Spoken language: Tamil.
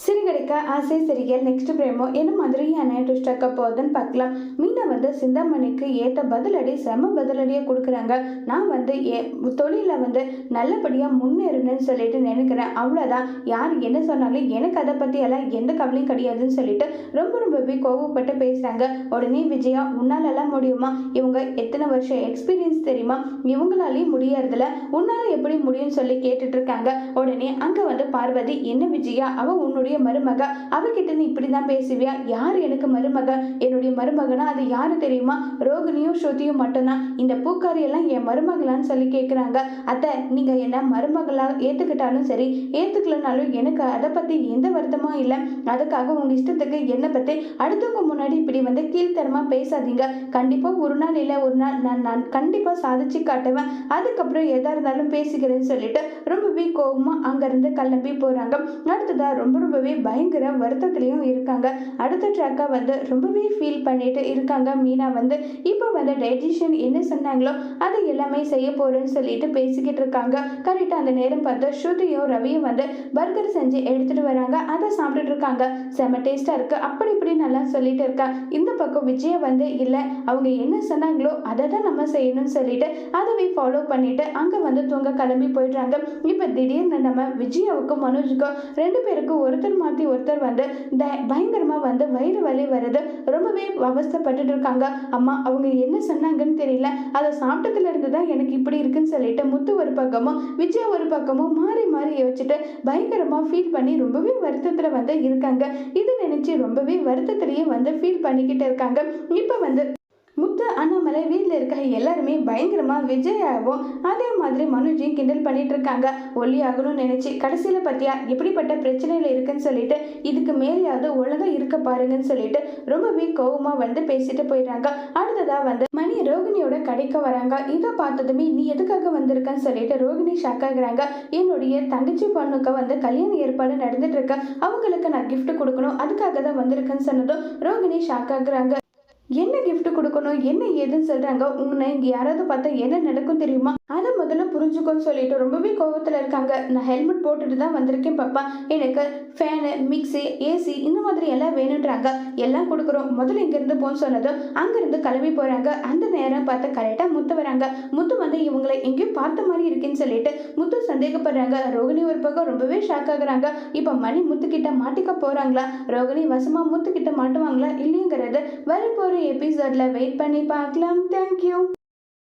சிறுகடிக்க ஆசை சிறிகள் நெக்ஸ்ட் பிரேமோ என்ன மாதிரியான ட்விஸ்ட் ஆக்க போகுதுன்னு பார்க்கலாம். மீனா சிந்தாமணிக்கு ஏற்ற பதிலடி செம பதிலடியாக கொடுக்குறாங்க. நான் தொழிலில் நல்லபடியாக முன்னேறணும்னு சொல்லிட்டு நினைக்கிறேன், அவ்வளோதான். யார் என்ன சொன்னாலும் எனக்கு அதை பற்றியெல்லாம் எந்த கவலையும் கிடையாதுன்னு சொல்லிட்டு ரொம்பவே கோவப்பட்டு பேசுகிறாங்க. உடனே விஜயா, உன்னாலெல்லாம் முடியுமா? இவங்க எத்தனை வருஷம் எக்ஸ்பீரியன்ஸ் தெரியுமா? இவங்களாலேயும் முடியறதில்ல, உன்னால எப்படி முடியும்னு சொல்லி கேட்டுட்டு இருக்காங்க. உடனே அங்கே பார்வதி, என்ன விஜயா, அவ உன்னுடைய மருமக, அவகிட்ட நீ இப்படிதான் பேசுவியா? யார் எனக்கு மருமக? என்னுடைய மருமகனா அது யாரு தெரியுமா? ரோகிணியும் ஸ்ருதியும் மட்டும்தான். இந்த பூக்காரி எல்லாம் என் மருமகளான்னு சொல்லி கேட்குறாங்க. அத்தை, நீங்க என்ன மருமகளா ஏத்துக்கிட்டாலும் சரி, ஏத்துக்கலனாலும் எனக்கு அதை பத்தி எந்த வருத்தமும் இல்லை. அதுக்காக உங்க இஷ்டத்துக்கு என்னை பத்தி அடுத்தவங்க முன்னாடி இப்படி கீழ்த்தரமா பேசாதீங்க. கண்டிப்பா ஒரு நாள் இல்லை ஒரு நாள் நான் கண்டிப்பா சாதிச்சு காட்டுவேன். அதுக்கப்புறம் எதா இருந்தாலும் பேசிக்கிறேன்னு சொல்லிட்டு ரொம்பவே கோபமா அங்கிருந்து கிளம்பி போறாங்க. அடுத்ததா ரொம்பவே பயங்கர வருத்தத்திலையும் இருக்காங்க. அடுத்த ட்ராக்கா ரொம்பவே ஃபீல் பண்ணிட்டு இருக்காங்க. மீனா இப்போ டைட்டிஷியன் என்ன சொன்னாங்களோ அதை எல்லாமே செய்ய போறேன்னு சொல்லிட்டு பேசிக்கிட்டு இருக்காங்க. கரெக்டாக அந்த நேரம் பார்த்து ஸ்ருதியும் ரவியும் பர்கர் செஞ்சு எடுத்துட்டு வராங்க. அதை சாப்பிட்டுட்டு இருக்காங்க. செம டேஸ்டா இருக்கு, அப்படி இப்படி நல்லா சொல்லிட்டு இருக்கா. இந்த பக்கம் விஜயா இல்லை, அவங்க என்ன சொன்னாங்களோ அதை தான் நம்ம செய்யணும்னு சொல்லிட்டு அதவே ஃபாலோ பண்ணிட்டு அங்கே தூங்க கிளம்பி போயிடுறாங்க. இப்போ திடீர்னு நம்ம விஜயாவுக்கும் மனோஜுக்கும் ரெண்டு பேருக்கும் ஒருத்தர் மாற்றி ஒருத்தர் பயங்கரமா வயிறு வலி வருது. ரொம்பவே அவஸ்தைப்பட்டு இருக்காங்க. அம்மா, அவங்க என்ன சொன்னாங்கன்னு தெரியல, அதை சாப்பிட்டதுல இருந்து தான் எனக்கு இப்படி இருக்குன்னு சொல்லிட்டு முத்து ஒரு பக்கமும் விஜயா ஒரு பக்கமும் மாறி மாறி யோசிச்சுட்டு பயங்கரமா ஃபீல் பண்ணி ரொம்பவே வருத்தத்துல இருக்காங்க. இது நினைச்சு ரொம்பவே வருத்தத்திலேயே ஃபீல் பண்ணிக்கிட்டு இருக்காங்க. இப்போ முத்து, அண்ணாமலை, வீட்டில் இருக்க எல்லாருமே பயங்கரமா விஜயாவும் அதே மாதிரி மனுஜையும் கிண்டல் பண்ணிட்டு இருக்காங்க. ஒல்லி ஆகணும்னு நினைச்சு கடைசியில் பத்தியா எப்படிப்பட்ட பிரச்சனையில இருக்குன்னு சொல்லிட்டு இதுக்கு மேலேயாவது ஒழுங்கா இருக்க பாருங்கன்னு சொல்லிட்டு ரொம்பவே கோவமா பேசிட்டு போயிடுறாங்க. அடுத்ததா மணி ரோகிணியோட கடைக்கு வராங்க. இதை பார்த்ததுமே நீ எதுக்காக வந்திருக்கன்னு சொல்லிட்டு ரோகிணி ஷாக் ஆகுறாங்க. என்னுடைய தங்கச்சி பொண்ணுக்கு கல்யாண ஏற்பாடு நடந்துட்டு இருக்க, அவங்களுக்கு நான் கிஃப்ட் கொடுக்கணும், அதுக்காக தான் வந்திருக்கேன்னு சொன்னதும் ரோகிணி ஷாக் ஆகுறாங்க. என்ன கிஃப்ட் கொடுக்கணும், என்ன ஏதுன்னு சொல்றாங்க. உன்னை இங்க யாராவது பார்த்தா என்ன நடக்கும் தெரியுமா? அதை முதல்ல புரிஞ்சுக்கோன்னு சொல்லிட்டு ரொம்பவே கோபத்துல இருக்காங்க. நான் ஹெல்மெட் போட்டுட்டு தான் வந்திருக்கேன் பாப்பா, எனக்கு ஃபேனு, மிக்சி, ஏசி இந்த மாதிரி எல்லாம் வேணுன்றாங்க. எல்லாம் கொடுக்குறோம், முதல்ல இங்கிருந்து போன்னு சொன்னதும் அங்கிருந்து கிளம்பி போறாங்க. அந்த நேரம் பார்த்து கரெக்டா முத்து வராங்க. முத்து இவங்களை எங்கேயும் பார்த்த மாதிரி இருக்குன்னு சொல்லிட்டு முத்து சந்தேகப்படுறாங்க. ரோகிணி ஒரு பக்கம் ரொம்பவே ஷாக் ஆகுறாங்க. இப்ப மணி முத்து கிட்ட மாட்டிக்க போறாங்களா, ரோகிணி வசமா முத்து கிட்ட மாட்டுவாங்களா இல்லைங்கிறது வரப்போற எபிசோட்ல வெயிட் பண்ணி பார்க்கலாம். தேங்க்யூ.